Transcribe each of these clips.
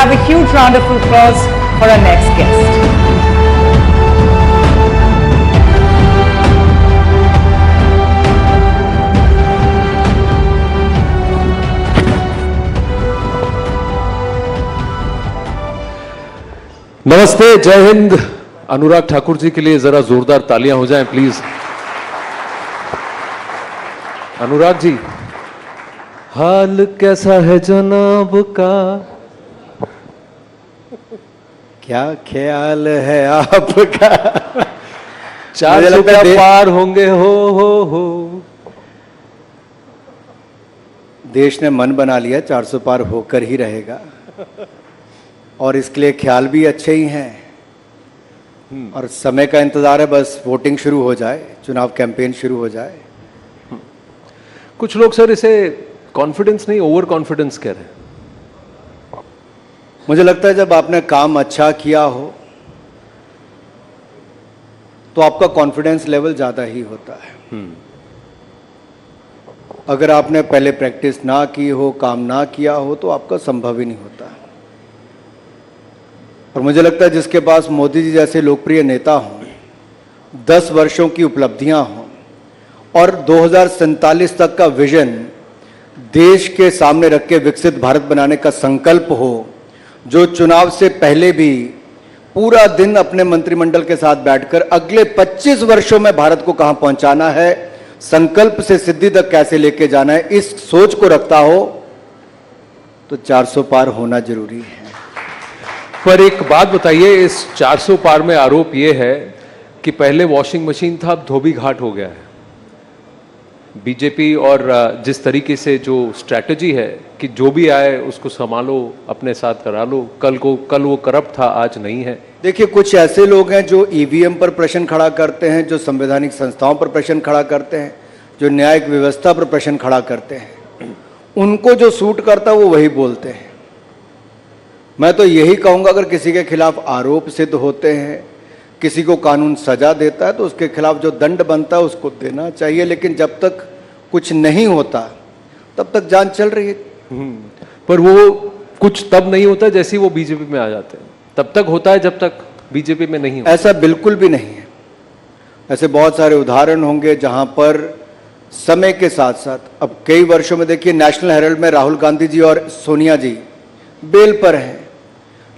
have a huge round of applause for our next guest. नमस्ते, जय हिंद। अनुराग ठाकुर जी के लिए जरा जोरदार तालियां हो जाएं प्लीज। अनुराग जी, हाल कैसा है जनाब का? क्या ख्याल है आपका? 400 का पार होंगे हो। देश ने मन बना लिया 400 पार होकर ही रहेगा, और इसके लिए ख्याल भी अच्छे ही हैं। और समय का इंतजार है, बस वोटिंग शुरू हो जाए, चुनाव कैंपेन शुरू हो जाए। कुछ लोग सर इसे कॉन्फिडेंस नहीं, ओवर कॉन्फिडेंस कह रहे हैं। मुझे लगता है जब आपने काम अच्छा किया हो तो आपका कॉन्फिडेंस लेवल ज्यादा ही होता है। अगर आपने पहले प्रैक्टिस ना की हो, काम ना किया हो, तो आपका संभव ही नहीं होता। और मुझे लगता है जिसके पास मोदी जी जैसे लोकप्रिय नेता हों, 10 वर्षों की उपलब्धियां हों और 2047 तक का विजन देश के सामने रख के विकसित भारत बनाने का संकल्प हो, जो चुनाव से पहले भी पूरा दिन अपने मंत्रिमंडल के साथ बैठकर अगले 25 वर्षों में भारत को कहां पहुंचाना है, संकल्प से सिद्धि तक कैसे लेके जाना है, इस सोच को रखता हो तो 400 पार होना जरूरी है। पर एक बात बताइए, इस 400 पार में आरोप यह है कि पहले वॉशिंग मशीन था, अब धोबी घाट हो गया है। बीजेपी और जिस तरीके से जो स्ट्रैटेजी है कि जो भी आए उसको संभालो, अपने साथ करा लो, कल वो करप्ट था, आज नहीं है। देखिए, कुछ ऐसे लोग हैं जो ईवीएम पर प्रश्न खड़ा करते हैं, जो संवैधानिक संस्थाओं पर प्रश्न खड़ा करते हैं, जो न्यायिक व्यवस्था पर प्रश्न खड़ा करते हैं। उनको जो सूट करता है वो वही बोलते हैं। मैं तो यही कहूंगा, अगर किसी के खिलाफ आरोप सिद्ध होते हैं, किसी को कानून सजा देता है, तो उसके खिलाफ जो दंड बनता है उसको देना चाहिए। लेकिन जब तक कुछ नहीं होता तब तक जान चल रही है। पर वो कुछ तब नहीं होता जैसे वो बीजेपी में आ जाते हैं, तब तक होता है जब तक बीजेपी में नहीं होता। ऐसा बिल्कुल भी नहीं है। ऐसे बहुत सारे उदाहरण होंगे जहां पर समय के साथ साथ, अब कई वर्षों में देखिए, नेशनल हेराल्ड में राहुल गांधी जी और सोनिया जी बेल पर हैं,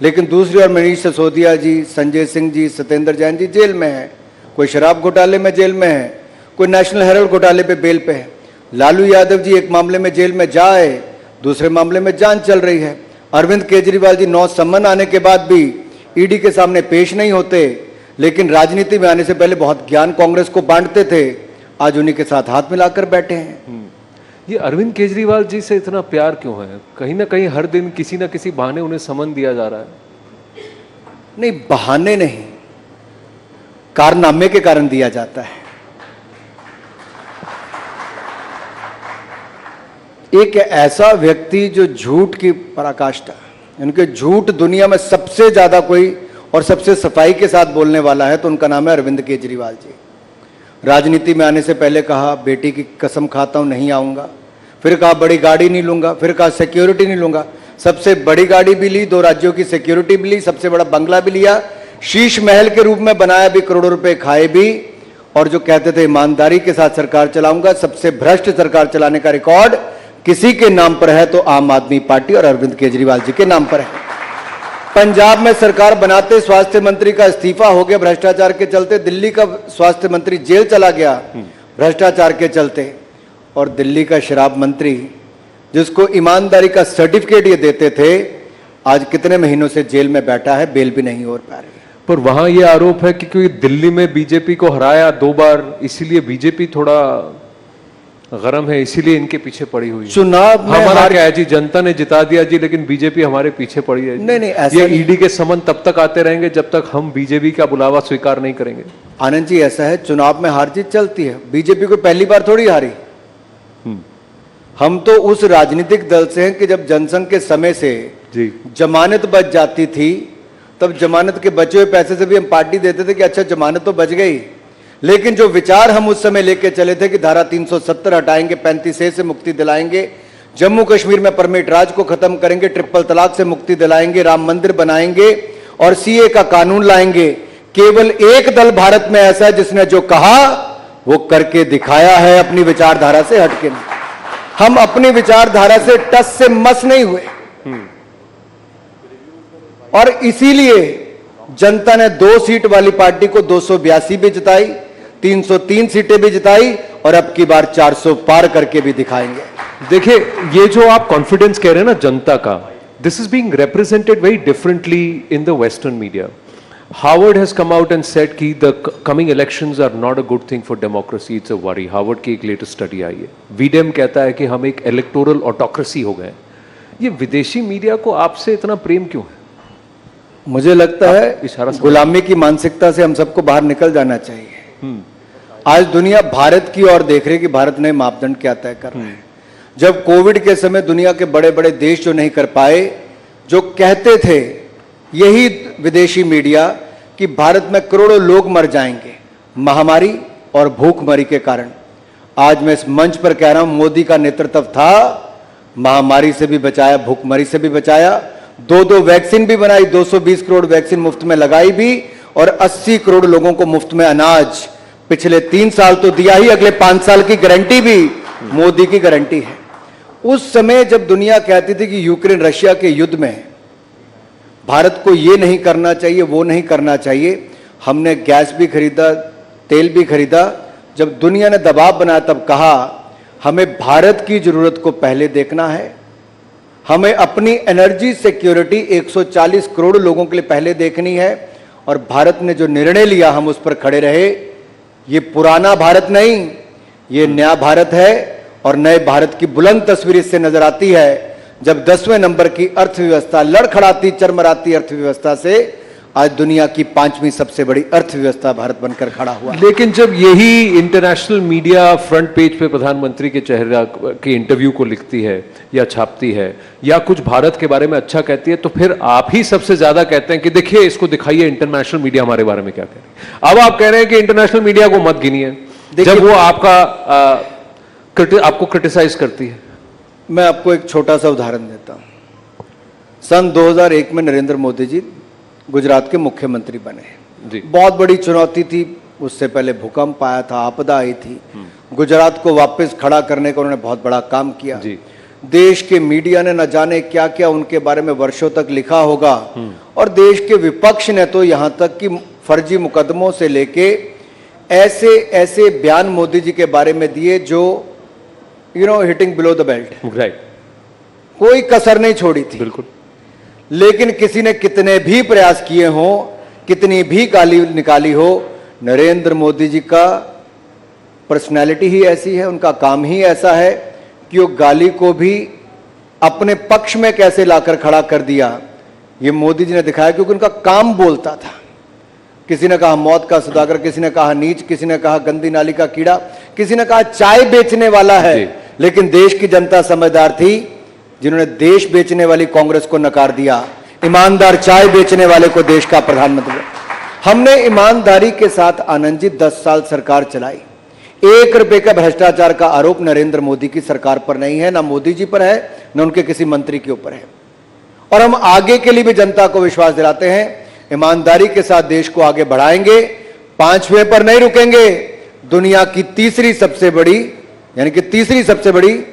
लेकिन दूसरी ओर मनीष सिसोदिया जी, संजय सिंह जी, सत्येंद्र जैन जी जेल में हैं। कोई शराब घोटाले में जेल में है, कोई नेशनल हेराल्ड घोटाले पे बेल पे है। लालू यादव जी एक मामले में जेल में जाए, दूसरे मामले में जांच चल रही है। अरविंद केजरीवाल जी 9 सम्मन आने के बाद भी ईडी के सामने पेश नहीं होते, लेकिन राजनीति में आने से पहले बहुत ज्ञान कांग्रेस को बांटते थे, आज उन्हीं के साथ हाथ मिलाकर बैठे हैं। ये अरविंद केजरीवाल जी से इतना प्यार क्यों है? कहीं ना कहीं हर दिन किसी ना किसी बहाने उन्हें समन दिया जा रहा है। नहीं, बहाने नहीं, कारनामे के कारण दिया जाता है। एक ऐसा व्यक्ति जो झूठ की पराकाष्ठा, उनके झूठ दुनिया में सबसे ज्यादा कोई और सबसे सफाई के साथ बोलने वाला है, तो उनका नाम है अरविंद केजरीवाल जी। राजनीति में आने से पहले कहा बेटी की कसम खाता हूं नहीं आऊंगा, फिर कहा बड़ी गाड़ी नहीं लूंगा, फिर कहा सिक्योरिटी नहीं लूंगा। सबसे बड़ी गाड़ी भी ली, 2 राज्यों की सिक्योरिटी भी ली, सबसे बड़ा बंगला भी लिया, शीश महल के रूप में बनाया भी, करोड़ों रुपए खाए भी, और जो कहते थे ईमानदारी के साथ सरकार चलाऊंगा, सबसे भ्रष्ट सरकार चलाने का रिकॉर्ड किसी के नाम पर है तो आम आदमी पार्टी और अरविंद केजरीवाल जी के नाम पर है। पंजाब में सरकार बनाते स्वास्थ्य मंत्री का इस्तीफा हो गया भ्रष्टाचार के चलते, दिल्ली का स्वास्थ्य मंत्री जेल चला गया भ्रष्टाचार के चलते, और दिल्ली का शराब मंत्री जिसको ईमानदारी का सर्टिफिकेट ये देते थे, आज कितने महीनों से जेल में बैठा है, बेल भी नहीं हो पा रही। पर वहां ये आरोप है कि क्योंकि दिल्ली में बीजेपी को हराया 2 बार, इसीलिए बीजेपी थोड़ा गरम है, इसीलिए इनके पीछे पड़ी हुई है। चुनाव में हमारा क्या है जी, जनता ने जिता दिया जी, लेकिन बीजेपी हमारे पीछे पड़ी है। नहीं, ऐसा ये ईडी के समन तब तक आते रहेंगे जब तक हम बीजेपी का बुलावा स्वीकार नहीं करेंगे। आनंद जी, ऐसा है, चुनाव में हार जीत चलती है। बीजेपी को पहली बार थोड़ी हारी। हम तो उस राजनीतिक दल से हैं कि जब जनसंघ के समय से जी जमानत बच जाती थी, तब जमानत के बचे हुए पैसे से भी हम पार्टी देते थे कि अच्छा जमानत तो बच गई, लेकिन जो विचार हम उस समय लेके चले थे कि धारा 370 हटाएंगे, 35A से मुक्ति दिलाएंगे, जम्मू कश्मीर में परमिट राज को खत्म करेंगे, ट्रिपल तलाक से मुक्ति दिलाएंगे, राम मंदिर बनाएंगे और सीए का कानून लाएंगे। केवल एक दल भारत में ऐसा है जिसने जो कहा वो करके दिखाया है, अपनी विचारधारा से हटके नहीं। हम अपनी विचारधारा से टस से मस नहीं हुए और इसीलिए जनता ने 2 सीट वाली पार्टी को 282 भी जिताई, 303 सीटें भी जिताई और अब की बार 400 पार करके भी दिखाएंगे। देखिए, ये जो आप कॉन्फिडेंस कह रहे हैं ना जनता का, this is being represented very differently in the western media. Harvard has come out and said कि the coming elections are not a good thing for democracy, it's a worry. Harvard की एक latest study आई है। V-Dem कहता है कि हम एक electoral autocracy हो गए। ये विदेशी मीडिया को आपसे इतना प्रेम क्यों है? मुझे लगता है गुलामी की मानसिकता से हम सबको बाहर निकल जाना चाहिए। आज दुनिया भारत की ओर देख रही है कि भारत नए मापदंड क्या तय कर रहा है। जब कोविड के समय दुनिया के बड़े बड़े देश जो नहीं कर पाए, जो कहते थे यही विदेशी मीडिया कि भारत में करोड़ों लोग मर जाएंगे महामारी और भूखमरी के कारण, आज मैं इस मंच पर कह रहा हूं मोदी का नेतृत्व था, महामारी से भी बचाया, भूखमरी से भी बचाया, 2 वैक्सीन भी बनाई, 220 करोड़ वैक्सीन मुफ्त में लगाई भी और 80 करोड़ लोगों को मुफ्त में अनाज पिछले 3 साल तो दिया ही, अगले 5 साल की गारंटी भी मोदी की गारंटी है। उस समय जब दुनिया कहती थी कि यूक्रेन रशिया के युद्ध में भारत को ये नहीं करना चाहिए, वो नहीं करना चाहिए, हमने गैस भी खरीदा, तेल भी खरीदा। जब दुनिया ने दबाव बनाया तब कहा हमें भारत की जरूरत को पहले देखना है, हमें अपनी एनर्जी सिक्योरिटी 140 करोड़ लोगों के लिए पहले देखनी है और भारत ने जो निर्णय लिया हम उस पर खड़े रहे। ये पुराना भारत नहीं, ये नया भारत है और नए भारत की बुलंद तस्वीर इससे नजर आती है जब 10वें नंबर की अर्थव्यवस्था लड़खड़ाती चरमराती अर्थव्यवस्था से आज दुनिया की 5वीं सबसे बड़ी अर्थव्यवस्था भारत बनकर खड़ा हुआ। लेकिन जब यही इंटरनेशनल मीडिया फ्रंट पेज पे प्रधानमंत्री के चेहरे के इंटरव्यू को लिखती है या छापती है या कुछ भारत के बारे में अच्छा कहती है, तो फिर आप ही सबसे ज्यादा कहते हैं कि देखिए इसको दिखाइए इंटरनेशनल मीडिया हमारे बारे में क्या कह रही है। अब आप कह रहे हैं कि इंटरनेशनल मीडिया को मत गिनिए जब वो आपको क्रिटिसाइज करती है। मैं आपको एक छोटा सा उदाहरण देता हूं। सन 2001 में नरेंद्र मोदी जी गुजरात के मुख्यमंत्री बने जी। बहुत बड़ी चुनौती थी, उससे पहले भूकंप आया था, आपदा आई थी, गुजरात को वापस खड़ा करने का उन्होंने बहुत बड़ा काम किया जी। देश के मीडिया ने न जाने क्या क्या उनके बारे में वर्षों तक लिखा होगा और देश के विपक्ष ने तो यहां तक कि फर्जी मुकदमों से लेके ऐसे ऐसे बयान मोदी जी के बारे में दिए जो hitting below the belt, right, कोई कसर नहीं छोड़ी थी। बिल्कुल। लेकिन किसी ने कितने भी प्रयास किए हों, कितनी भी गाली निकाली हो, नरेंद्र मोदी जी का पर्सनैलिटी ही ऐसी है, उनका काम ही ऐसा है कि वो गाली को भी अपने पक्ष में कैसे लाकर खड़ा कर दिया, ये मोदी जी ने दिखाया क्योंकि उनका काम बोलता था। किसी ने कहा मौत का सौदागर, किसी ने कहा नीच, किसी ने कहा गंदी नाली का कीड़ा, किसी ने कहा चाय बेचने वाला है, लेकिन देश की जनता समझदार थी जिन्होंने देश बेचने वाली कांग्रेस को नकार दिया, ईमानदार चाय बेचने वाले को देश का प्रधानमंत्री। हमने ईमानदारी के साथ आनंद जी 10 साल सरकार चलाई। 1 रुपए का भ्रष्टाचार का आरोप नरेंद्र मोदी की सरकार पर नहीं है, ना मोदी जी पर है, न उनके किसी मंत्री के ऊपर है। और हम आगे के लिए भी जनता को विश्वास दिलाते हैं, ईमानदारी के साथ देश को आगे बढ़ाएंगे, 5वें पर नहीं रुकेंगे। दुनिया की तीसरी सबसे बड़ी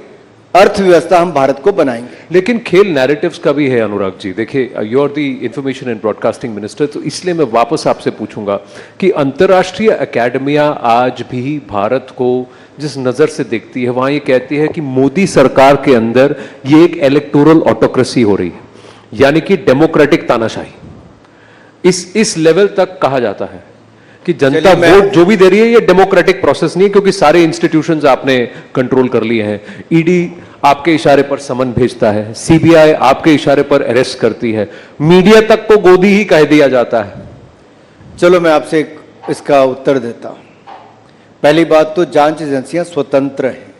अर्थव्यवस्था हम भारत को बनाएंगे। लेकिन खेल नैरेटिव्स का भी है अनुराग जी। देखिए, you are the information and broadcasting minister, तो इसलिए मैं वापस आपसे पूछूंगा कि अंतर्राष्ट्रीय अकेडमियां आज भी भारत को जिस नजर से देखती है, वहां ये कहती है कि मोदी सरकार के अंदर ये एक इलेक्टोरल ऑटोक्रेसी हो रही है, यानी कि डेमोक्रेटिक तानाशाही। इस लेवल तक कहा जाता है कि जनता वोट जो भी दे रही है ये डेमोक्रेटिक प्रोसेस नहीं है, क्योंकि सारे इंस्टीट्यूशंस आपने कंट्रोल कर लिए हैं। ईडी आपके इशारे पर समन भेजता है, सीबीआई आपके इशारे पर अरेस्ट करती है, मीडिया तक को गोदी ही कह दिया जाता है। चलो मैं आपसे इसका उत्तर देता हूं। पहली बात तो जांच एजेंसियां स्वतंत्र हैं,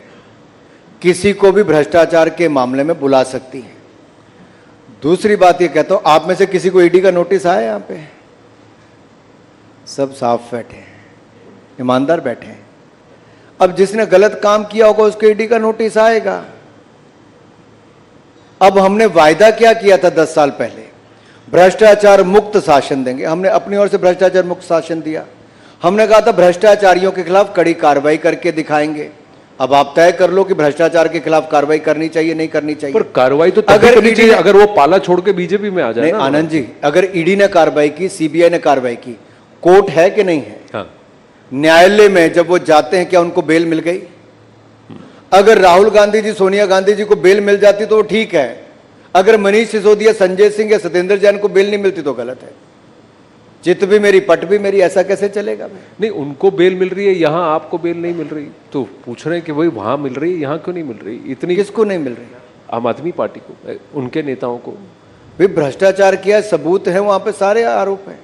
किसी को भी भ्रष्टाचार के मामले में बुला सकती हैं। दूसरी बात ये कहता हूं, आप में से किसी को ईडी का नोटिस आया? यहां पे सब साफ बैठे हैं, ईमानदार बैठे हैं। अब जिसने गलत काम किया होगा उसको ईडी का नोटिस आएगा। अब हमने वायदा क्या किया था 10 साल पहले, भ्रष्टाचार मुक्त शासन देंगे। हमने अपनी ओर से भ्रष्टाचार मुक्त शासन दिया। हमने कहा था भ्रष्टाचारियों के खिलाफ कड़ी कार्रवाई करके दिखाएंगे। अब आप तय कर लो कि भ्रष्टाचार के खिलाफ कार्रवाई करनी चाहिए, नहीं करनी चाहिए। पर कार्रवाई तो तभी करनी चाहिए अगर वो पाला छोड़ के बीजेपी में आ जाए ना। आनंद जी, अगर ईडी ने कार्रवाई की, सीबीआई ने कार्रवाई की, कोर्ट है कि नहीं है? हाँ। न्यायालय में जब वो जाते हैं क्या उनको बेल मिल गई? अगर राहुल गांधी जी, सोनिया गांधी जी को बेल मिल जाती तो वो ठीक है। अगर मनीष सिसोदिया, संजय सिंह या सत्येंद्र जैन को बेल नहीं मिलती तो गलत है। चित भी मेरी पट भी मेरी, ऐसा कैसे चलेगा? नहीं, उनको बेल मिल रही है, यहाँ आपको बेल नहीं मिल रही, तो पूछ रहे हैं कि भाई वहां मिल रही है, यहाँ क्यों नहीं मिल रही? इतनी किसको नहीं मिल रही? आम आदमी पार्टी को, उनके नेताओं को। भाई भ्रष्टाचार किया, सबूत है, वहां पे सारे आरोप हैं।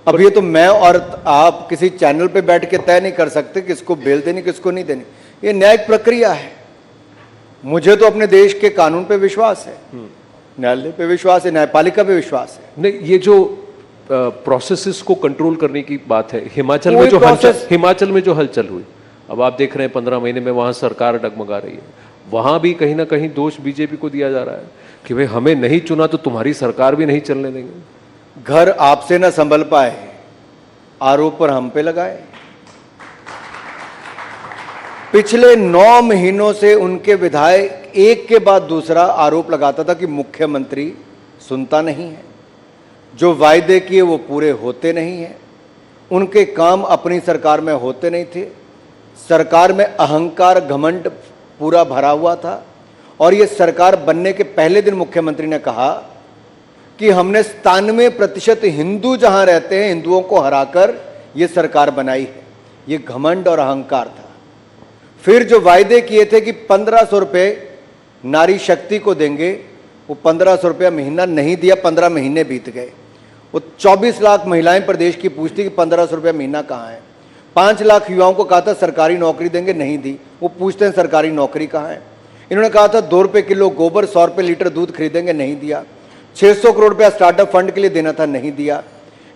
अब ये तो मैं और आप किसी चैनल पे बैठ के तय नहीं कर सकते किसको बेल देनी किसको नहीं देनी। ये न्यायिक प्रक्रिया है। मुझे तो अपने देश के कानून पे विश्वास है, न्यायालय पे विश्वास है, न्यायपालिका पे विश्वास है। नहीं, ये जो प्रोसेसेस को कंट्रोल करने की बात है, हिमाचल में जो हलचल हुई, अब आप देख रहे हैं 15 महीने में वहां सरकार डगमगा रही है। वहां भी कहीं ना कहीं दोष बीजेपी को दिया जा रहा है कि भाई हमें नहीं चुना तो तुम्हारी सरकार भी नहीं चलने देंगे। घर आपसे ना संभल पाए, आरोप पर हम पे लगाए। पिछले 9 महीनों से उनके विधायक एक के बाद दूसरा आरोप लगाता था कि मुख्यमंत्री सुनता नहीं है, जो वायदे किए वो पूरे होते नहीं हैं, उनके काम अपनी सरकार में होते नहीं थे, सरकार में अहंकार घमंड पूरा भरा हुआ था। और ये सरकार बनने के पहले दिन मुख्यमंत्री ने कहा कि हमने 97% हिंदू जहां रहते हैं हिंदुओं को हराकर ये सरकार बनाई है। ये घमंड और अहंकार था। फिर जो वायदे किए थे कि 1500 रुपये नारी शक्ति को देंगे, वो 1500 रुपया महीना नहीं दिया। 15 महीने बीत गए। वो 24 लाख महिलाएं प्रदेश की पूछती कि 1500 रुपया महीना कहाँ है। 5 लाख युवाओं को कहा था सरकारी नौकरी देंगे, नहीं दी। वो पूछते हैं सरकारी नौकरी कहाँ है। इन्होंने कहा था 2 रुपये किलो गोबर, 100 रुपये लीटर दूध खरीदेंगे, नहीं दिया। 600 करोड़ रुपया स्टार्टअप फंड के लिए देना था, नहीं दिया।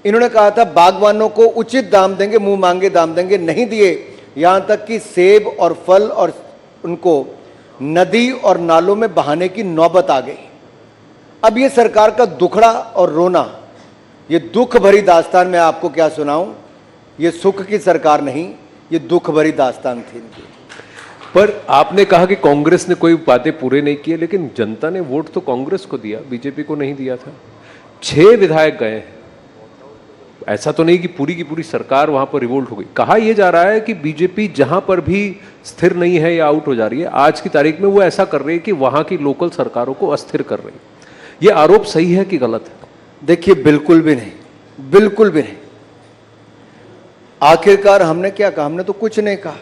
इन्होंने कहा था बागवानों को उचित दाम देंगे, मुंह मांगे दाम देंगे, नहीं दिए। यहां तक कि सेब और फल और उनको नदी और नालों में बहाने की नौबत आ गई। अब ये सरकार का दुखड़ा और रोना, ये दुख भरी दास्तान मैं आपको क्या सुनाऊं। ये सुख की सरकार नहीं, ये दुख भरी दास्तान थी इनकी। पर आपने कहा कि कांग्रेस ने कोई बातें पूरे नहीं किए, लेकिन जनता ने वोट तो कांग्रेस को दिया, बीजेपी को नहीं दिया था। 6 विधायक गए हैं। ऐसा तो नहीं कि पूरी की पूरी सरकार वहां पर रिवोल्ट हो गई। कहा यह जा रहा है कि बीजेपी जहां पर भी स्थिर नहीं है या आउट हो जा रही है, आज की तारीख में वो ऐसा कर रही है कि वहां की लोकल सरकारों को अस्थिर कर रही है। ये आरोप सही है कि गलत है? देखिए, बिल्कुल भी नहीं, बिल्कुल भी नहीं। आखिरकार हमने क्या कहा? हमने तो कुछ नहीं कहा।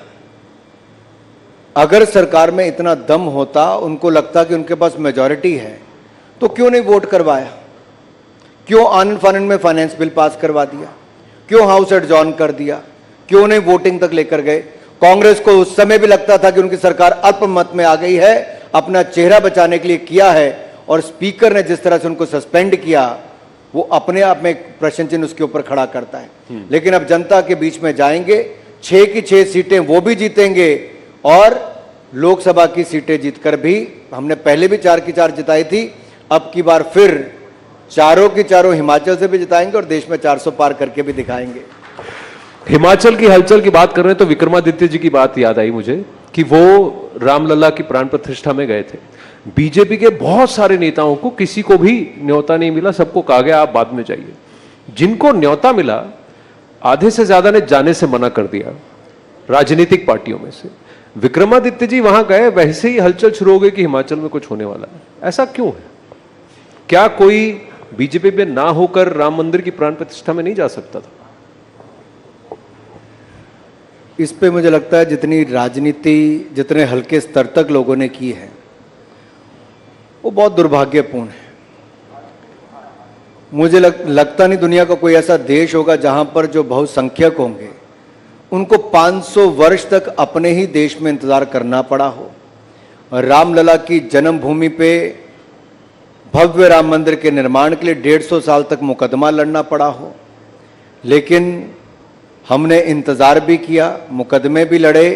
अगर सरकार में इतना दम होता, उनको लगता कि उनके पास मेजॉरिटी है, तो क्यों नहीं वोट करवाया? क्यों आनंद फानंद में फाइनेंस बिल पास करवा दिया? क्यों हाउस एडजॉर्न कर दिया? क्यों नहीं वोटिंग तक लेकर गए? कांग्रेस को उस समय भी लगता था कि उनकी सरकार अल्पमत में आ गई है, अपना चेहरा बचाने के लिए किया है। और स्पीकर ने जिस तरह से उनको सस्पेंड किया, वो अपने आप में एक प्रश्न चिन्ह उसके ऊपर खड़ा करता है। लेकिन अब जनता के बीच में जाएंगे, 6 की 6 सीटें वो भी जीतेंगे और लोकसभा की सीटें जीतकर भी, हमने पहले भी 4 की 4 जिताई थी, अब की बार फिर 4 की 4 हिमाचल से भी जिताएंगे और देश में 400 पार करके भी दिखाएंगे। हिमाचल की हलचल की बात कर रहे हैं तो विक्रमादित्य जी की बात याद आई मुझे कि वो रामलला की प्राण प्रतिष्ठा में गए थे। बीजेपी के बहुत सारे नेताओं को किसी को भी न्योता नहीं मिला, सबको कहा गया आप बाद में जाइए। जिनको न्योता मिला, आधे से ज्यादा ने जाने से मना कर दिया राजनीतिक पार्टियों में से। विक्रमादित्य जी वहां गए, वैसे ही हलचल शुरू हो गई कि हिमाचल में कुछ होने वाला है। ऐसा क्यों है? क्या कोई बीजेपी में ना होकर राम मंदिर की प्राण प्रतिष्ठा में नहीं जा सकता था? इस पे मुझे लगता है जितनी राजनीति जितने हल्के स्तर तक लोगों ने की है, वो बहुत दुर्भाग्यपूर्ण है। मुझे लगता नहीं दुनिया का कोई ऐसा देश होगा जहां पर जो बहुसंख्यक होंगे उनको 500 वर्ष तक अपने ही देश में इंतजार करना पड़ा हो। रामलला की जन्मभूमि पे भव्य राम मंदिर के निर्माण के लिए 150 साल तक मुकदमा लड़ना पड़ा हो। लेकिन हमने इंतजार भी किया, मुकदमे भी लड़े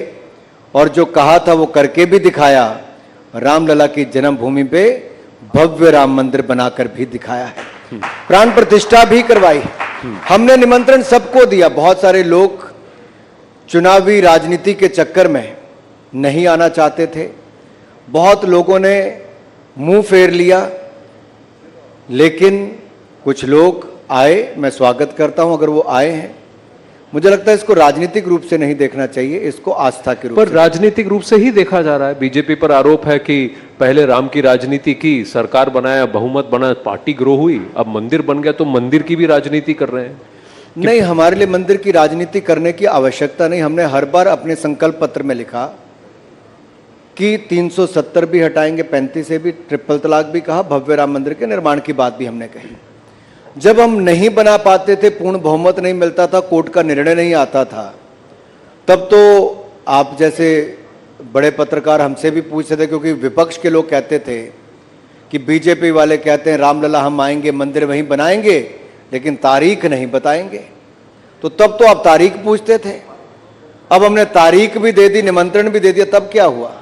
और जो कहा था वो करके भी दिखाया। रामलला की जन्मभूमि पे भव्य राम मंदिर बनाकर भी दिखाया है, प्राण प्रतिष्ठा भी करवाई। हमने निमंत्रण सबको दिया। बहुत सारे लोग चुनावी राजनीति के चक्कर में नहीं आना चाहते थे, बहुत लोगों ने मुंह फेर लिया, लेकिन कुछ लोग आए। मैं स्वागत करता हूं अगर वो आए हैं। मुझे लगता है इसको राजनीतिक रूप से नहीं देखना चाहिए, इसको आस्था के रूप पर से। राजनीतिक रूप से ही देखा जा रहा है। बीजेपी पर आरोप है कि पहले राम की राजनीति की, सरकार बनाया, बहुमत बना, पार्टी ग्रो हुई, अब मंदिर बन गया तो मंदिर की भी राजनीति कर रहे हैं। नहीं, हमारे लिए मंदिर की राजनीति करने की आवश्यकता नहीं। हमने हर बार अपने संकल्प पत्र में लिखा कि 370 भी हटाएंगे, 35 भी, ट्रिपल तलाक भी कहा, भव्य राम मंदिर के निर्माण की बात भी हमने कही। जब हम नहीं बना पाते थे, पूर्ण बहुमत नहीं मिलता था, कोर्ट का निर्णय नहीं आता था, तब तो आप जैसे बड़े पत्रकार हमसे भी पूछते थे, क्योंकि विपक्ष के लोग कहते थे कि बीजेपी वाले कहते हैं रामलला हम आएंगे, मंदिर वहीं बनाएंगे, लेकिन तारीख नहीं बताएंगे। तो तब तो आप तारीख पूछते थे। अब हमने तारीख भी दे दी, निमंत्रण भी दे दिया, तब क्या हुआ?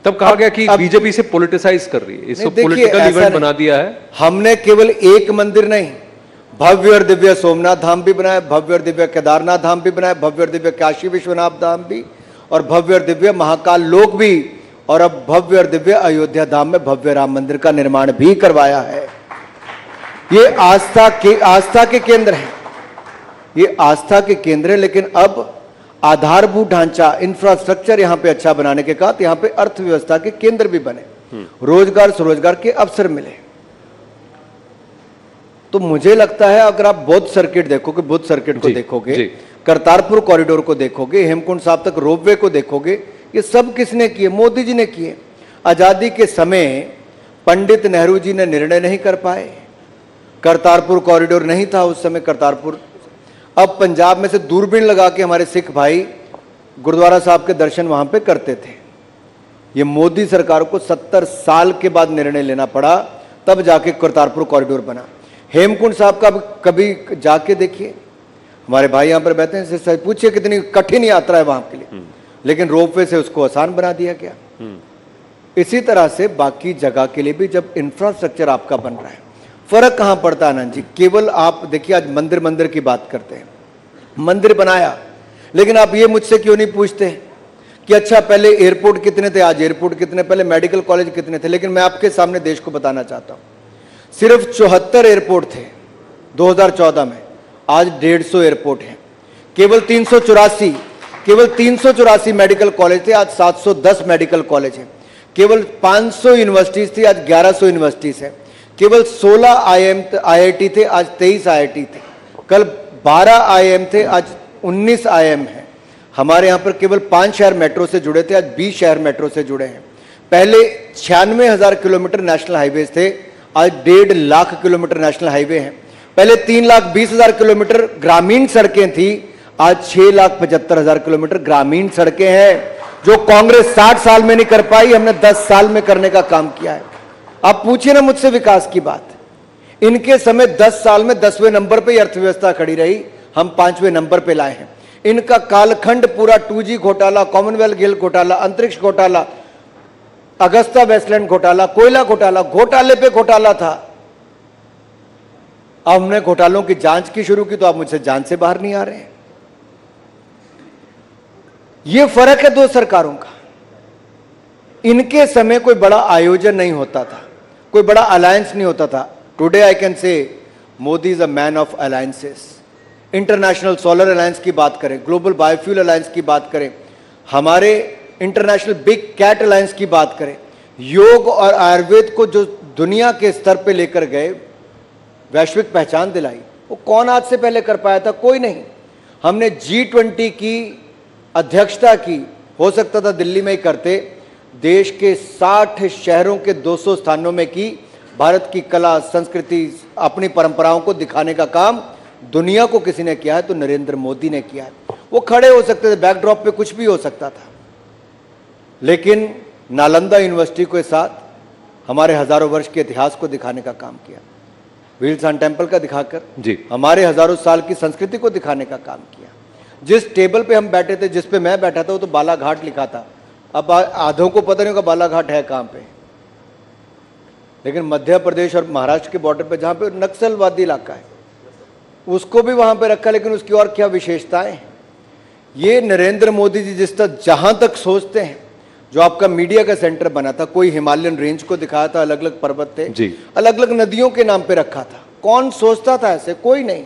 तब कहा गया कि बीजेपी से पॉलिटिसाइज कर रही है, इसको पॉलिटिकल इवेंट बना दिया है। हमने केवल एक मंदिर नहीं, भव्य और दिव्य सोमनाथ धाम भी बनाया, भव्य और दिव्य केदारनाथ धाम भी बनाया, भव्य और दिव्य काशी विश्वनाथ धाम भी, और भव्य और दिव्य महाकाल लोक भी, और अब भव्य और दिव्य अयोध्या धाम में भव्य राम मंदिर का निर्माण भी करवाया है। ये आस्था के केंद्र है, ये आस्था के केंद्र है। लेकिन अब आधारभूत ढांचा, इंफ्रास्ट्रक्चर यहां पे अच्छा बनाने के साथ यहां पे अर्थव्यवस्था के केंद्र भी बने, रोजगार स्वरोजगार के अवसर मिले। तो मुझे लगता है अगर आप बौद्ध सर्किट देखोगे, बुद्ध सर्किट को देखोगे, करतारपुर कॉरिडोर को देखोगे, हेमकुंड साहब तक रोपवे को देखोगे, ये सब किसने किए? मोदी जी ने किए। आजादी के समय पंडित नेहरू जी ने निर्णय नहीं कर पाए, करतारपुर कॉरिडोर नहीं था उस समय करतारपुर। अब पंजाब में से दूरबीन लगा के हमारे सिख भाई गुरुद्वारा साहब के दर्शन वहां पे करते थे। ये मोदी सरकार को 70 साल के बाद निर्णय लेना पड़ा, तब जाके करतारपुर कॉरिडोर बना। हेमकुंड साहब का कभी जाके देखिए, हमारे भाई यहां पर बैठे हैं, पूछिए कितनी कठिन यात्रा है वहां के लिए, लेकिन रोपवे से उसको आसान बना दिया गया। इसी तरह से बाकी जगह के लिए भी जब इंफ्रास्ट्रक्चर आपका बन रहा है, फर्क कहां पड़ता है आनंद जी? केवल आप देखिए, आज मंदिर की बात करते हैं, मंदिर बनाया, लेकिन आप ये मुझसे क्यों नहीं पूछते कि अच्छा पहले एयरपोर्ट कितने थे, आज एयरपोर्ट कितने, पहले मेडिकल कॉलेज कितने थे? लेकिन मैं आपके सामने देश को बताना चाहता हूं, सिर्फ 74 एयरपोर्ट थे 2014 में, आज 150 एयरपोर्ट हैं। केवल 384 मेडिकल कॉलेज थे, आज 710 मेडिकल कॉलेज हैं। केवल 500 यूनिवर्सिटीज थी, आज 1100 यूनिवर्सिटीज है। केवल 16 IIT थे, आज 23 IIT थे। कल 12 IIM थे, आज 19 IIM है। हमारे यहाँ पर केवल 5 शहर मेट्रो से जुड़े थे, आज 20 शहर मेट्रो से जुड़े हैं। पहले 96,000 किलोमीटर नेशनल हाईवे थे, आज 1.5 लाख किलोमीटर नेशनल हाईवे हैं। पहले 3,20,000 किलोमीटर ग्रामीण सड़कें थी, आज 6,75,000 किलोमीटर ग्रामीण सड़कें हैं, जो कांग्रेस 60 साल में नहीं कर पाई, हमने 10 साल में करने का काम किया है। आप पूछिए ना मुझसे विकास की बात, इनके समय 10 साल में 10वें नंबर पे अर्थव्यवस्था खड़ी रही, हम 5वें नंबर पे लाए हैं। इनका कालखंड पूरा 2G घोटाला, कॉमनवेल्थ खेल घोटाला, अंतरिक्ष घोटाला, अगस्ता वेस्टलैंड घोटाला, कोयला घोटाला, घोटाले पे घोटाला था। अब हमने घोटालों की जांच की शुरू की, तो आप मुझसे जांच से बाहर नहीं आ रहे हैं। यह फर्क है दो सरकारों का। इनके समय कोई बड़ा आयोजन नहीं होता था, कोई बड़ा अलायंस नहीं होता था। Today I can say Modi is a man of alliances. International solar alliance की बात करें, ग्लोबल बायोफ्यूल अलायंस की बात करें, हमारे इंटरनेशनल बिग कैट अलायंस की बात करें, योग और आयुर्वेद को जो दुनिया के स्तर पे लेकर गए, वैश्विक पहचान दिलाई, वो कौन आज से पहले कर पाया था? कोई नहीं। हमने G20 की अध्यक्षता की, हो सकता था दिल्ली में ही करते, देश के 60 शहरों के 200 स्थानों में की। भारत की कला, संस्कृति, अपनी परंपराओं को दिखाने का काम दुनिया को किसी ने किया है तो नरेंद्र मोदी ने किया है। वो खड़े हो सकते थे, बैकड्रॉप पे कुछ भी हो सकता था, लेकिन नालंदा यूनिवर्सिटी के साथ हमारे हजारों वर्ष के इतिहास को दिखाने का काम किया, व्हील सन टेम्पल का दिखाकर जी हमारे हजारों साल की संस्कृति को दिखाने का काम किया। जिस टेबल पे हम बैठे थे, जिस पे मैं बैठा था, वो तो बालाघाट लिखा था, अब आधों को पता नहीं होगा बालाघाट है कहाँ पे, लेकिन मध्य प्रदेश और महाराष्ट्र के बॉर्डर पे जहाँ पे नक्सलवादी इलाका है उसको भी वहाँ पे रखा, लेकिन उसकी और क्या विशेषताएं हैं। ये नरेंद्र मोदी जी जिस तक जहाँ तक सोचते हैं, जो आपका मीडिया का सेंटर बना था, कोई हिमालयन रेंज को दिखाया था, अलग अलग पर्वत थे, अलग अलग नदियों के नाम पे रखा था। कौन सोचता था ऐसे? कोई नहीं।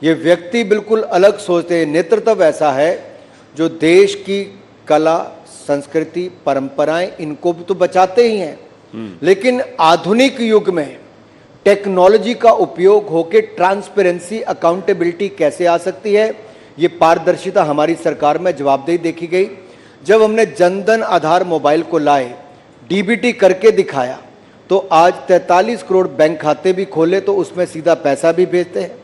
ये व्यक्ति बिल्कुल अलग सोचते हैं। नेतृत्व ऐसा है जो देश की कला, संस्कृति, परंपराएं इनको भी तो बचाते ही हैं, लेकिन आधुनिक युग में टेक्नोलॉजी का उपयोग होकर ट्रांसपेरेंसी, अकाउंटेबिलिटी कैसे आ सकती है, ये पारदर्शिता हमारी सरकार में जवाबदेही देखी गई। जब हमने जनधन आधार मोबाइल को लाए, डीबीटी करके दिखाया, तो आज 43 करोड़ बैंक खाते भी खोले तो उसमें सीधा पैसा भी भेजते हैं।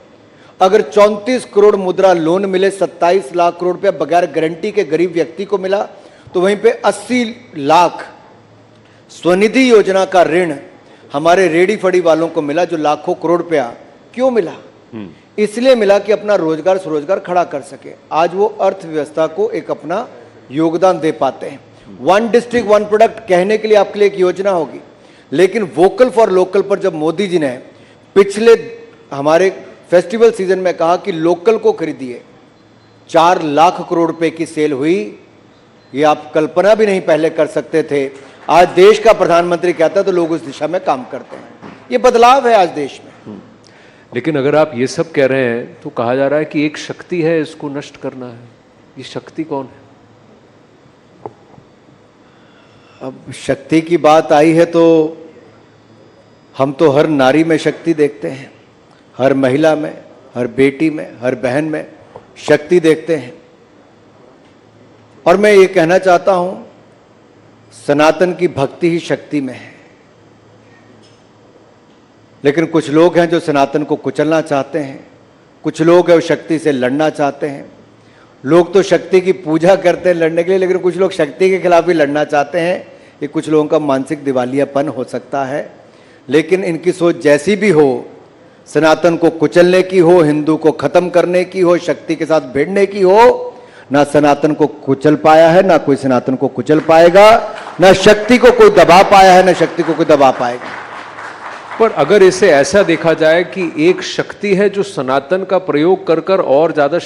अगर 34 करोड़ मुद्रा लोन मिले, 27 लाख करोड़ रुपया बगैर गारंटी के गरीब व्यक्ति को मिला, तो वहीं पे 80 लाख स्वनिधि योजना का ऋण हमारे रेडी फड़ी वालों को मिला, जो लाखों करोड़ रुपया क्यों मिला? इसलिए मिला कि अपना रोजगार स्वरोजगार खड़ा कर सके। आज वो अर्थव्यवस्था को एक अपना योगदान दे पाते हैं। वन डिस्ट्रिक्ट वन प्रोडक्ट कहने के लिए आपके लिए एक योजना होगी, लेकिन वोकल फॉर लोकल पर जब मोदी जी ने पिछले हमारे फेस्टिवल सीजन में कहा कि लोकल को खरीदिए, 4 लाख करोड़ रुपए की सेल हुई, ये आप कल्पना भी नहीं पहले कर सकते थे। आज देश का प्रधानमंत्री कहता है तो लोग उस दिशा में काम करते हैं। ये बदलाव है आज देश में। लेकिन अगर आप ये सब कह रहे हैं तो कहा जा रहा है कि एक शक्ति है, इसको नष्ट करना है। ये शक्ति कौन है? अब शक्ति की बात आई है तो हम तो हर नारी में शक्ति देखते हैं, हर महिला में, हर बेटी में, हर बहन में शक्ति देखते हैं। और मैं ये कहना चाहता हूं, सनातन की भक्ति ही शक्ति में है। लेकिन कुछ लोग हैं जो सनातन को कुचलना चाहते हैं, कुछ लोग हैं वो शक्ति से लड़ना चाहते हैं। लोग तो शक्ति की पूजा करते हैं लड़ने के लिए, लेकिन कुछ लोग शक्ति के खिलाफ भी लड़ना चाहते हैं। ये कुछ लोगों का मानसिक दिवालियापन हो सकता है, लेकिन इनकी सोच जैसी भी हो, सनातन को कुचलने की हो, हिंदू को खत्म करने की हो, शक्ति के साथ भिड़ने की हो, ना सनातन को कुचल पाया है, ना कोई सनातन को कुचल पाएगा, ना शक्ति को कोई दबा पाया है, ना शक्ति को कोई दबा पाएगा। पर अगर इसे ऐसा देखा जाए कि एक शक्ति है जो सनातन का प्रयोग कर कर और ज्यादा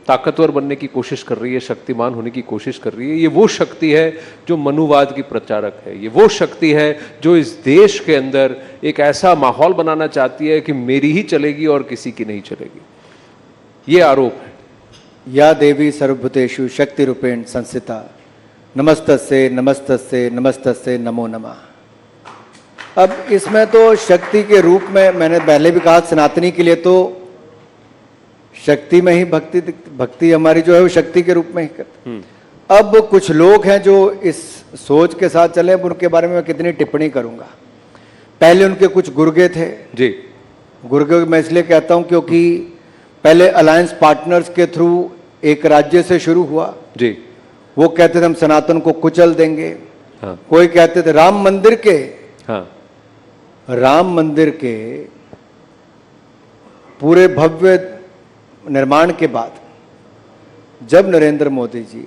ताकतवर बनने की कोशिश कर रही है, शक्तिमान होने की कोशिश कर रही है, ये वो शक्ति है जो मनुवाद की प्रचारक है। ये वो शक्ति है जो इस देश के अंदर एक ऐसा माहौल बनाना चाहती है कि मेरी ही चलेगी और किसी की नहीं चलेगी। ये आरोप है। या देवी सर्वभूतेषु शक्ति रूपेण संस्थिता नमस्तस्ये नमस्तस्ये नमस्तस्ये नमो नमः। अब इसमें तो शक्ति के रूप में मैंने पहले भी कहा, सनातनी के लिए तो शक्ति में ही भक्ति हमारी जो है वो शक्ति के रूप में ही करते। अब कुछ लोग हैं जो इस सोच के साथ चले, उनके बारे में मैं कितनी टिप्पणी करूंगा। पहले उनके कुछ गुर्गे थे जी। गुर्गे मैं इसलिए कहता हूं क्योंकि पहले अलायंस पार्टनर्स के थ्रू एक राज्य से शुरू हुआ जी। वो कहते थे हम सनातन को कुचल देंगे। हाँ। कोई कहते थे राम मंदिर के, हाँ, राम मंदिर के पूरे भव्य निर्माण के बाद जब नरेंद्र मोदी जी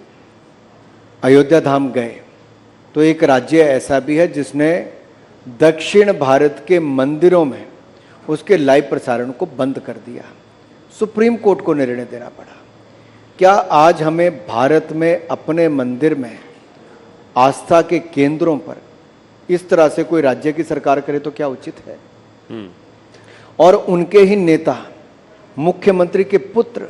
अयोध्या धाम गए तो एक राज्य ऐसा भी है जिसने दक्षिण भारत के मंदिरों में उसके लाइव प्रसारण को बंद कर दिया। सुप्रीम कोर्ट को निर्णय देना पड़ा। क्या आज हमें भारत में अपने मंदिर में आस्था के केंद्रों पर इस तरह से कोई राज्य की सरकार करे तो क्या उचित है? और उनके ही नेता मुख्यमंत्री के पुत्र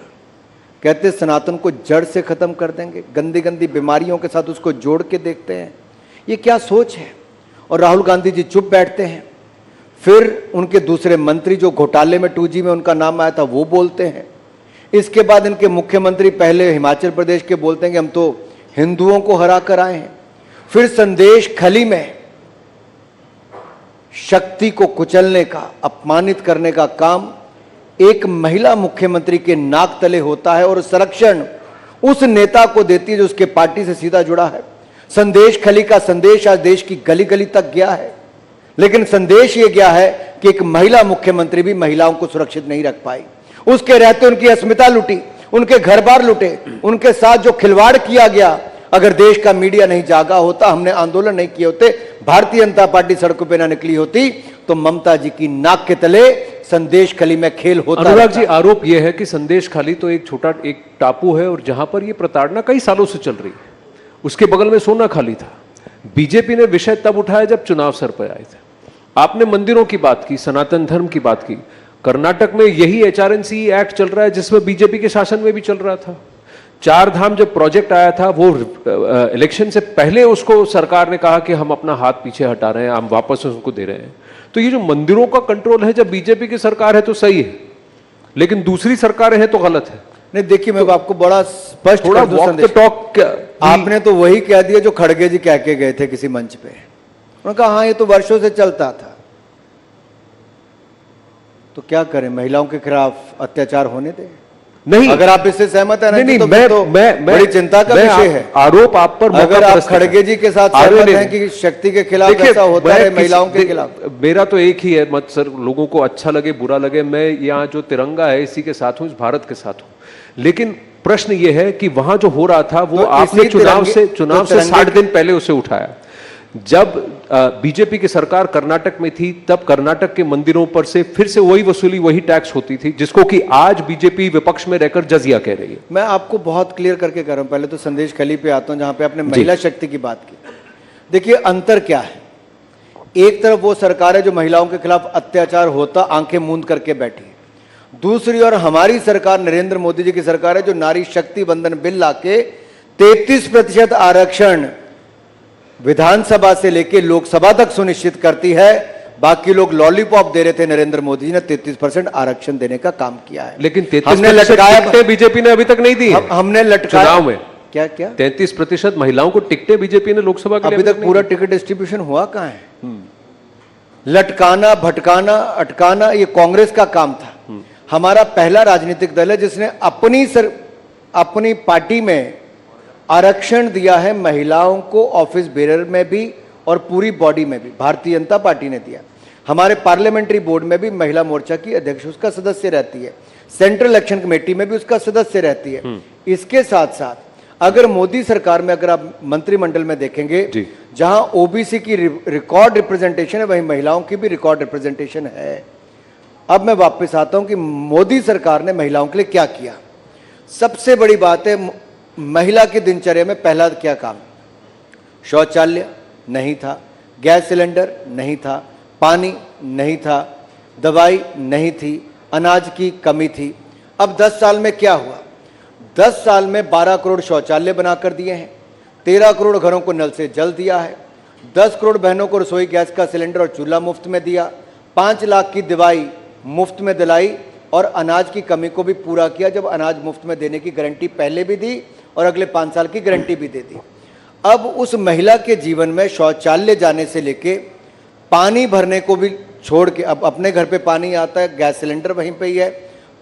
कहते सनातन को जड़ से खत्म कर देंगे, गंदी गंदी बीमारियों के साथ उसको जोड़ के देखते हैं। ये क्या सोच है? और राहुल गांधी जी चुप बैठते हैं। फिर उनके दूसरे मंत्री जो घोटाले में 2G में उनका नाम आया था वो बोलते हैं। इसके बाद इनके मुख्यमंत्री पहले हिमाचल प्रदेश के बोलते हैं कि हम तो हिंदुओं को हरा कर आए हैं। फिर संदेश खली में शक्ति को कुचलने का, अपमानित करने का काम एक महिला मुख्यमंत्री के नाक तले होता है और संरक्षण उस नेता को देती है जो उसके पार्टी से सीधा जुड़ा है। संदेश खली का संदेश आज देश की गली गली तक गया है, लेकिन संदेश ये गया है कि एक महिला मुख्यमंत्री भी महिलाओं को सुरक्षित नहीं रख पाई। उसके रहते उनकी अस्मिता लुटी, उनके घर बार लुटे, उनके साथ जो खिलवाड़ किया गया अगर देश का मीडिया नहीं जागा होता, हमने आंदोलन नहीं किए होते, भारतीय जनता पार्टी सड़कों पे ना निकली होती, तो ममता जी की नाक के तले संदेश खाली में खेल होता। अनुराग जी, आरोप यह है कि संदेश खाली तो एक छोटा एक टापू है और जहां पर यह प्रताड़ना कई सालों से चल रही है, उसके बगल में सोना खाली था। बीजेपी ने विषय तब उठाया जब चुनाव सर पर आए थे। आपने मंदिरों की बात की, सनातन धर्म की बात की। कर्नाटक में यही एचआरएनसी एक्ट चल रहा है जिसमें बीजेपी के शासन में भी चल रहा था। चार धाम जब प्रोजेक्ट आया था, वो इलेक्शन से पहले उसको सरकार ने कहा कि हम अपना हाथ पीछे हटा रहे हैं, हम वापस उनको दे रहे हैं। तो ये जो मंदिरों का कंट्रोल है, जब बीजेपी की सरकार है तो सही है, लेकिन दूसरी सरकारें हैं तो गलत है। नहीं, देखिए मैं आपको बड़ा स्पष्ट थोड़ा कर दूं वॉक द संदेश। टॉक। आपने तो वही कह दिया जो खड़गे जी कह के गए थे किसी मंच पे। उन्होंने कहा हाँ ये तो वर्षों से चलता था। तो क्या करें, महिलाओं के खिलाफ अत्याचार होने दें? नहीं, अगर आप इससे सहमत है नहीं, तो मैं बड़ी चिंता का विषय है। आरोप आप पर, अगर आप खड़गे जी के साथ सहमत हैं कि शक्ति के खिलाफ ऐसा होता है, महिलाओं के खिलाफ, मेरा तो एक ही है मत सर, लोगों को अच्छा लगे बुरा लगे, मैं यहाँ जो तिरंगा है इसी के साथ हूँ, इस भारत के साथ हूँ। लेकिन प्रश्न ये है कि वहां जो हो रहा था वो तो आपने चुनाव से 60 दिन पहले उसे उठाया। जब बीजेपी की सरकार कर्नाटक में थी, तब कर्नाटक के मंदिरों पर से फिर से वही वसूली, वही टैक्स होती थी, जिसको कि आज बीजेपी विपक्ष में रहकर जजिया कह रही है। मैं आपको बहुत क्लियर करके कह रहा हूं। पहले तो संदेश खली पे आता हूं, जहां पे आपने महिला शक्ति की बात की। देखिए अंतर क्या है, एक तरफ वो सरकार है जो महिलाओं के खिलाफ अत्याचार होता आंखें मूंद करके बैठी है, दूसरी ओर हमारी सरकार, नरेंद्र मोदी जी की सरकार है जो नारी शक्ति बंधन बिल लाके 33% आरक्षण विधानसभा से लेकर लोकसभा तक सुनिश्चित करती है। बाकी लोग लॉलीपॉप दे रहे थे, नरेंद्र मोदी जी ने 33% आरक्षण देने का काम किया है। लेकिन 33% टिकटें बीजेपी ने अभी तक नहीं दी। हमने लटकाया चुनाव में क्या 33% महिलाओं को टिकटें बीजेपी ने लोकसभा के लिए अभी तक पूरा टिकट डिस्ट्रीब्यूशन हुआ कहां है? लटकाना, भटकाना, अटकाना ये कांग्रेस का काम था। हमारा पहला राजनीतिक दल है जिसने अपनी पार्टी में आरक्षण दिया है महिलाओं को, ऑफिस बेरर में भी और पूरी बॉडी में भी भारतीय जनता पार्टी ने दिया। हमारे पार्लियामेंट्री बोर्ड में भी महिला मोर्चा की अध्यक्ष उसका सदस्य रहती है, सेंट्रल इलेक्शन कमेटी में भी उसका सदस्य रहती है। इसके साथ साथ अगर मोदी सरकार में अगर आप मंत्रिमंडल में देखेंगे, जहां ओबीसी की रिकॉर्ड रिप्रेजेंटेशन है, वहीं महिलाओं की भी रिकॉर्ड रिप्रेजेंटेशन है। अब मैं वापस आता हूं कि मोदी सरकार ने महिलाओं के लिए क्या किया। सबसे बड़ी बात है, महिला की दिनचर्या में पहला क्या काम? शौचालय नहीं था, गैस सिलेंडर नहीं था, पानी नहीं था, दवाई नहीं थी, अनाज की कमी थी। अब 10 साल में क्या हुआ? 10 साल में 12 करोड़ शौचालय बनाकर दिए हैं, 13 करोड़ घरों को नल से जल दिया है, 10 करोड़ बहनों को रसोई गैस का सिलेंडर और चूल्हा मुफ्त में दिया, 5 लाख की दवाई मुफ्त में दिलाई और अनाज की कमी को भी पूरा किया, जब अनाज मुफ्त में देने की गारंटी पहले भी दी और अगले 5 साल की गारंटी भी दे दी। अब उस महिला के जीवन में शौचालय जाने से लेके पानी भरने को भी छोड़ के, अब अपने घर पे पानी आता है, गैस सिलेंडर वहीं पे ही है,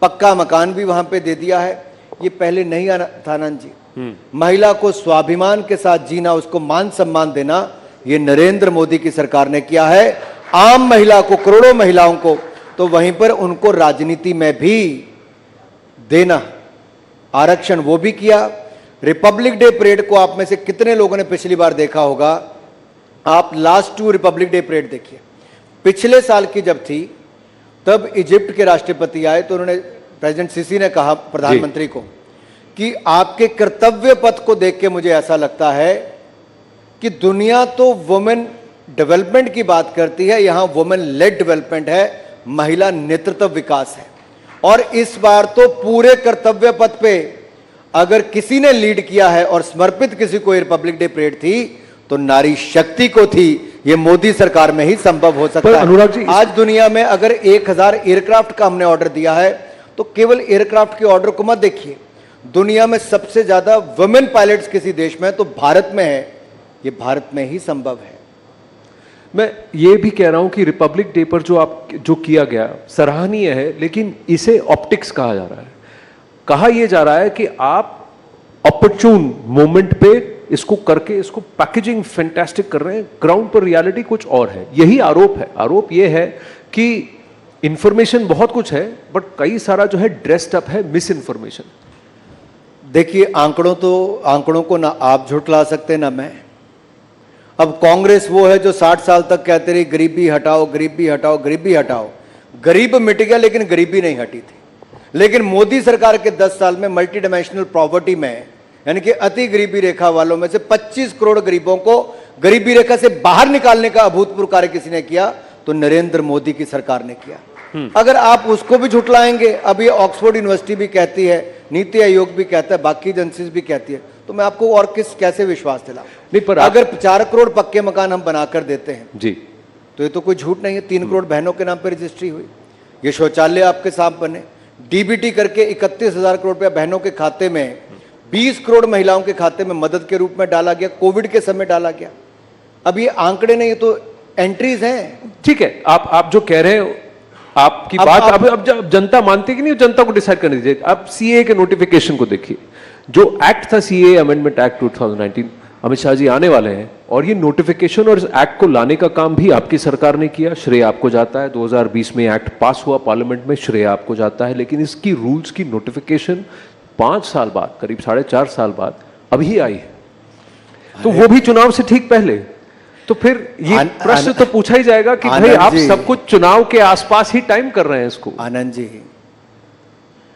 पक्का मकान भी वहां पे दे दिया है। ये पहले नहीं आना था आनंद जी। महिला को स्वाभिमान के साथ जीना, उसको मान सम्मान देना, ये नरेंद्र मोदी की सरकार ने किया है। आम महिला को, करोड़ों महिलाओं को, तो वहीं पर उनको राजनीति में भी देना आरक्षण, वो भी किया। रिपब्लिक डे परेड को आप में से कितने लोगों ने पिछली बार देखा होगा? आप लास्ट 2 रिपब्लिक डे परेड देखिए। पिछले साल की जब थी, तब इजिप्ट के राष्ट्रपति आए तो उन्होंने, प्रेसिडेंट सीसी ने कहा प्रधानमंत्री को कि आपके कर्तव्य पथ को देख के मुझे ऐसा लगता है कि दुनिया तो वुमेन डेवलपमेंट की बात करती है, यहां वुमेन लेड डेवलपमेंट है, महिला नेतृत्व विकास है। और इस बार तो पूरे कर्तव्य पथ पे अगर किसी ने लीड किया है और समर्पित किसी को रिपब्लिक डे परेड थी तो नारी शक्ति को थी। ये मोदी सरकार में ही संभव हो सकता है। अनुराग जी, आज दुनिया में अगर 1000 एयरक्राफ्ट का हमने ऑर्डर दिया है, तो केवल एयरक्राफ्ट के ऑर्डर को मत देखिए, दुनिया में सबसे ज्यादा वुमेन पायलट्स किसी देश में तो भारत में है। ये भारत में ही संभव है। मैं ये भी कह रहा हूं कि रिपब्लिक डे पर जो किया गया सराहनीय है, लेकिन इसे ऑप्टिक्स कहा जा रहा है। कहा यह जा रहा है कि आप ऑपर्चून मोमेंट पे इसको करके इसको पैकेजिंग फैंटास्टिक कर रहे हैं, ग्राउंड पर रियलिटी कुछ और है। यही आरोप है। आरोप यह है कि इंफॉर्मेशन बहुत कुछ है, बट कई सारा जो है ड्रेस्ड अप है मिस इन्फॉर्मेशन। देखिए, आंकड़ों को ना आप झुठला सकते ना मैं। अब कांग्रेस वो है जो 60 साल तक कहते रही गरीबी हटाओ, गरीबी हटाओ, गरीबी हटाओ। गरीब मिट गया लेकिन गरीबी नहीं हटी थी। लेकिन मोदी सरकार के 10 साल में मल्टी डायमेंशनल पॉवर्टी में, यानी कि अति गरीबी रेखा वालों में से 25 करोड़ गरीबों को गरीबी रेखा से बाहर निकालने का अभूतपूर्व कार्य किसी ने किया तो नरेंद्र मोदी की सरकार ने किया। अगर आप उसको भी झुठलाएंगे, अब ये ऑक्सफोर्ड यूनिवर्सिटी भी कहती है, नीति आयोग भी कहता है, बाकी एजेंसीज भी कहती है, तो मैं आपको और कैसे विश्वास दिलाऊं? नहीं, पर अगर 4 करोड़ पक्के मकान हम बनाकर देते हैं जी, तो ये तो कोई झूठ नहीं है। 3 करोड़ बहनों के नाम पर रजिस्ट्री हुई, ये शौचालय आपके साथ बने, डीबीटी करके 31,000 करोड़ रुपया बहनों के खाते में, 20 करोड़ महिलाओं के खाते में मदद के रूप में डाला गया, कोविड के समय डाला गया। अब ये आंकड़े नहीं, ये तो एंट्रीज हैं। ठीक है, आप जो कह रहे हैं आपकी बात अब जनता मानती है कि नहीं, जनता को डिसाइड करने दीजिए। अब सीए के नोटिफिकेशन को देखिए, जो एक्ट था CA amendment act 2019, Amit Shah ji आने वाले हैं और ये नोटिफिकेशन और इस एक्ट को लाने का काम भी आपकी सरकार ने किया, श्रेय आपको जाता है। 2020 में एक्ट पास हुआ पार्लियामेंट में, श्रेय आपको जाता है। लेकिन इसकी रूल्स की नोटिफिकेशन 5 साल बाद, करीब 4.5 साल बाद अभी आई है, तो वो भी चुनाव से ठीक पहले। तो फिर ये प्रश्न तो पूछा ही जाएगा कि भाई आप सब कुछ चुनाव के आसपास ही टाइम कर रहे हैं इसको। आनंद जी,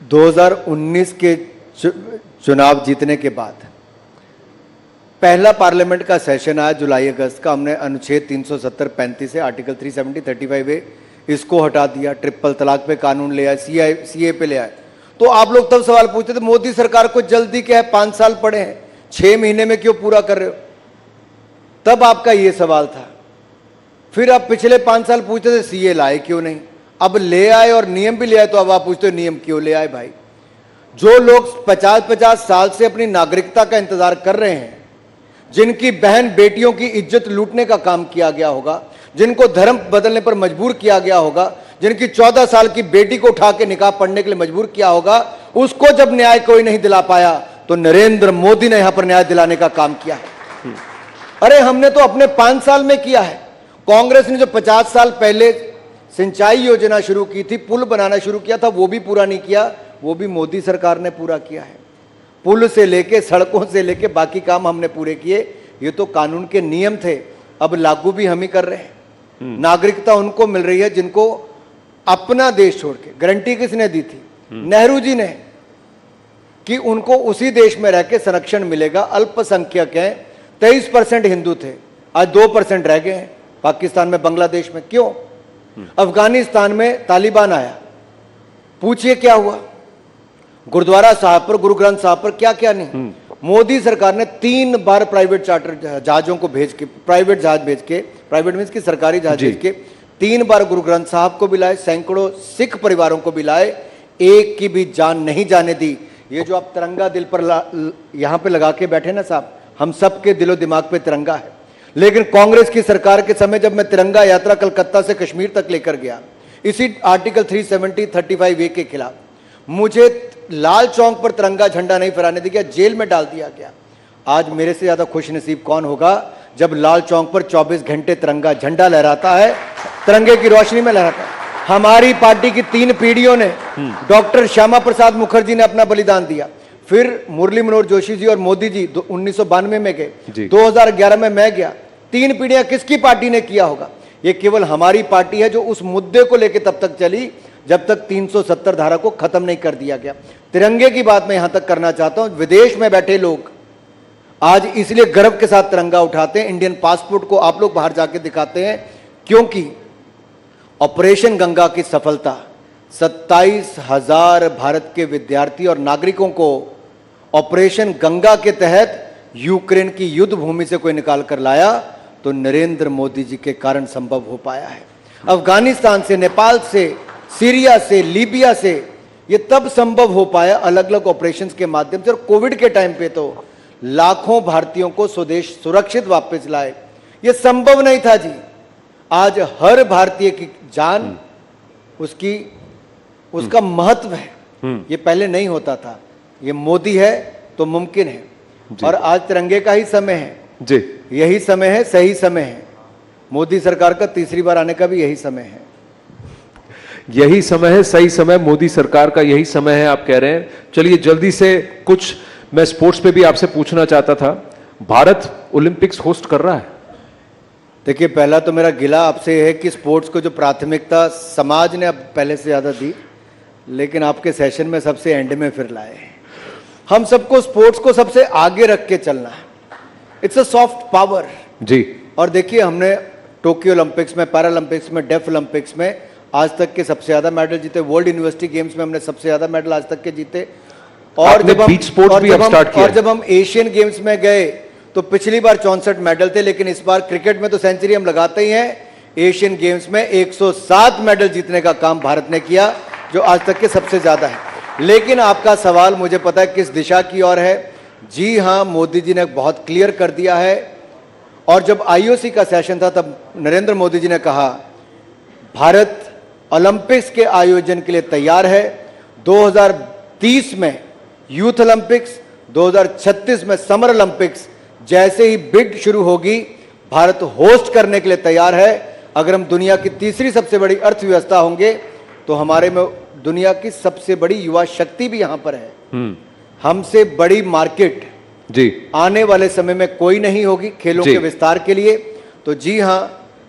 2019 के चुनाव जीतने के बाद पहला पार्लियामेंट का सेशन आया जुलाई अगस्त का, हमने अनुच्छेद 370-35 से आर्टिकल 370, 35A इसको हटा दिया, ट्रिपल तलाक पे कानून ले आए, सीए पे ले आए। तो आप लोग तब सवाल पूछते थे मोदी सरकार को जल्दी क्या है, 5 साल पड़े हैं, 6 महीने में क्यों पूरा कर रहे हो? तब आपका ये सवाल था। फिर आप पिछले 5 साल पूछते थे सीए लाए क्यों नहीं, अब ले आए और नियम भी ले आए, तो अब आप पूछते हो नियम क्यों ले आए? भाई, जो लोग 50-50 साल से अपनी नागरिकता का इंतजार कर रहे हैं, जिनकी बहन बेटियों की इज्जत लूटने का काम किया गया होगा, जिनको धर्म बदलने पर मजबूर किया गया होगा, जिनकी 14 साल की बेटी को उठा के निकाह पढ़ने के लिए मजबूर किया होगा, उसको जब न्याय कोई नहीं दिला पाया तो नरेंद्र मोदी ने यहां पर न्याय दिलाने का काम किया है। अरे हमने तो अपने 5 साल में किया है। कांग्रेस ने जो 50 साल पहले सिंचाई योजना शुरू की थी, पुल बनाना शुरू किया था, वो भी पूरा नहीं किया, वो भी मोदी सरकार ने पूरा किया है। पुल से लेके, सड़कों से लेके बाकी काम हमने पूरे किए। ये तो कानून के नियम थे, अब लागू भी हम ही कर रहे हैं। नागरिकता उनको मिल रही है जिनको अपना देश छोड़ के, गारंटी किसने दी थी? नेहरू जी ने, कि उनको उसी देश में रह के संरक्षण मिलेगा। अल्पसंख्यक हैं, 23% हिंदू थे, आज 2% रह गए हैं पाकिस्तान में, बांग्लादेश में। क्यों? अफगानिस्तान में तालिबान आया, पूछिए क्या हुआ? गुरुद्वारा साहब पर, गुरु ग्रंथ साहब पर क्या क्या नहीं। मोदी सरकार ने 3 बार प्राइवेट चार्टर जहाजों को भेज के, प्राइवेट जहाज भेज के, प्राइवेट मींस की सरकारी जहाज भेज के 3 बार गुरु ग्रंथ साहब को भी लाए, सैकड़ों सिख परिवारों को भी लाए, एक की भी जान नहीं जाने दी। ये जो आप तिरंगा दिल पर यहां पे लगा के बैठे ना साहब, हम सबके दिलो दिमाग पे तिरंगा है। लेकिन कांग्रेस की सरकार के समय जब मैं तिरंगा यात्रा कलकत्ता से कश्मीर तक लेकर गया, इसी आर्टिकल 370, 35A के खिलाफ, मुझे लाल चौक पर तिरंगा झंडा नहीं फहराने दिया, जेल में डाल दिया गया। आज मेरे से ज्यादा खुश नसीब कौन होगा जब लाल चौक पर 24 घंटे तिरंगा झंडा लहराता है, तिरंगे की रोशनी में लहराता है। हमारी पार्टी की 3 पीढ़ियों ने, डॉक्टर श्यामा प्रसाद मुखर्जी ने अपना बलिदान दिया, फिर मुरली मनोहर जोशी जी और मोदी जी 1992 में गए, 2011 में मैं गया। 3 पीढ़ियां किसकी पार्टी ने किया होगा? ये केवल हमारी पार्टी है जो उस मुद्दे को लेकर तब तक चली जब तक 370 धारा को खत्म नहीं कर दिया गया। तिरंगे की बात मैं यहां तक करना चाहता हूं, विदेश में बैठे लोग आज इसलिए गर्व के साथ तिरंगा उठाते हैं, इंडियन पासपोर्ट को आप लोग बाहर जाके दिखाते हैं, क्योंकि ऑपरेशन गंगा की सफलता 27,000 भारत के विद्यार्थी और नागरिकों को ऑपरेशन गंगा के तहत यूक्रेन की युद्ध भूमि से कोई निकाल कर लाया तो नरेंद्र मोदी जी के कारण संभव हो पाया है। अफगानिस्तान से, नेपाल से, सीरिया से, लीबिया से ये तब संभव हो पाया अलग अलग ऑपरेशंस के माध्यम से। और कोविड के टाइम पे तो लाखों भारतीयों को स्वदेश सुरक्षित वापस लाए, ये संभव नहीं था जी। आज हर भारतीय की जान, उसका महत्व है, ये पहले नहीं होता था। ये मोदी है तो मुमकिन है, और आज तिरंगे का ही समय है जी, यही समय है, सही समय है। मोदी सरकार का तीसरी बार आने का भी यही समय है। यही समय है, सही समय, मोदी सरकार का यही समय है, आप कह रहे हैं। चलिए जल्दी से कुछ मैं स्पोर्ट्स पे भी आपसे पूछना चाहता था, भारत ओलंपिक्स होस्ट कर रहा है? देखिए, पहला तो मेरा गिला आपसे है कि स्पोर्ट्स को जो प्राथमिकता समाज ने अब पहले से ज्यादा दी, लेकिन आपके सेशन में सबसे एंड में फिर लाए। हम सबको स्पोर्ट्स को सबसे आगे रख के चलना है। इट्स अ सॉफ्ट पावर जी। और देखिए, हमने टोक्यो ओलंपिक्स में, पैरालंपिक्स में, डेफ ओलंपिक्स में आज तक के सबसे ज्यादा मेडल जीते। वर्ल्ड यूनिवर्सिटी गेम्स में हमने सबसे ज्यादा मेडल आज तक के जीते। और जब हम बीच स्पोर्ट्स भी अब स्टार्ट किया, और जब हम एशियन गेम्स में गए तो पिछली बार 64 मेडल थे, लेकिन इस बार क्रिकेट में तो सेंचुरी हम लगाते ही हैं। एशियन गेम्स में 107 मेडल जीतने का काम भारत ने किया, जो आज तक के सबसे ज्यादा है। लेकिन आपका सवाल मुझे पता है किस दिशा की ओर है। जी हां, मोदी जी ने बहुत क्लियर कर दिया है। और जब आईओसी का सेशन था तब नरेंद्र मोदी जी ने कहा भारत ओलंपिक्स के आयोजन के लिए तैयार है। 2030 में यूथ ओलंपिक्स, 2036 में समर ओलंपिक्स, जैसे ही बिड शुरू होगी भारत होस्ट करने के लिए तैयार है। अगर हम दुनिया की तीसरी सबसे बड़ी अर्थव्यवस्था होंगे तो हमारे में दुनिया की सबसे बड़ी युवा शक्ति भी यहां पर है। हमसे बड़ी मार्केट जी आने वाले समय में कोई नहीं होगी खेलों के विस्तार के लिए। तो जी हां,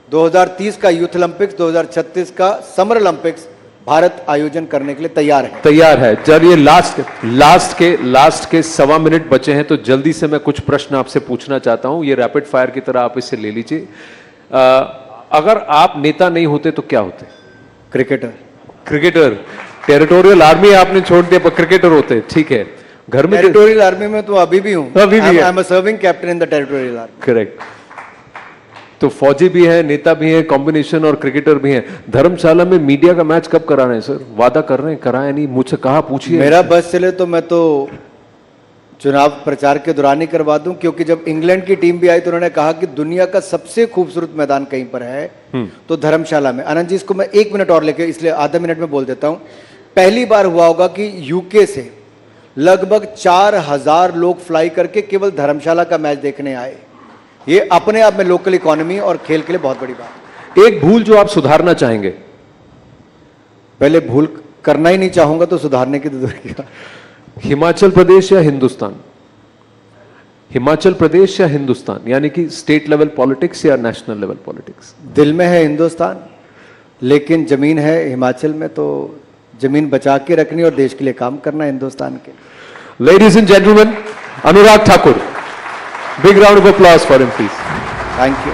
2030 का यूथ ओलंपिक्स, 2036 का समर ओलंपिक्स भारत आयोजन करने के लिए तैयार है। चलिए, लास्ट के 1.25 मिनट बचे हैं, तो जल्दी से मैं कुछ प्रश्न आपसे पूछना चाहता हूं। ये रैपिड फायर की तरह आप इसे ले लीजिए। अगर आप नेता नहीं होते तो क्या होते? क्रिकेटर। टेरिटोरियल आर्मी आपने छोड़ दिया, पर क्रिकेटर होते। ठीक है। घर में टेरिटोरियल आर्मी में तो अभी भी हूं। अभी भी I am a serving captain in the territorial army. Correct. तो फौजी भी है, नेता भी है, कॉम्बिनेशन, और क्रिकेटर भी है। धर्मशाला में मीडिया का मैच कब करा रहे हैं सर? वादा कर रहे हैं, कराया नहीं? मुझसे कहा, पूछिए। मेरा बस चले तो मैं तो चुनाव प्रचार के दौरान ही करवा दूं, क्योंकि जब इंग्लैंड की टीम भी आई तो उन्होंने कहा कि दुनिया का सबसे खूबसूरत मैदान कहीं पर है तो धर्मशाला में। आनंद जी, इसको मैं 1 मिनट और लेके, इसलिए आधा मिनट में बोल देता हूं। पहली बार हुआ होगा कि यूके से लगभग 4000 लोग फ्लाई करके केवल धर्मशाला का मैच देखने आए। ये अपने आप में लोकल इकोनॉमी और खेल के लिए बहुत बड़ी बात। एक भूल जो आप सुधारना चाहेंगे? पहले भूल करना ही नहीं चाहूंगा तो सुधारने की तो दूर की बात। हिमाचल प्रदेश या हिंदुस्तान? हिमाचल प्रदेश या हिंदुस्तान, यानी कि स्टेट लेवल पॉलिटिक्स या नेशनल लेवल पॉलिटिक्स? दिल में है हिंदुस्तान, लेकिन जमीन है हिमाचल में, तो जमीन बचा के रखनी और देश के लिए काम करना हिंदुस्तान के। Ladies and gentleman, Anurag Thakur, big round of applause for him please. Thank you.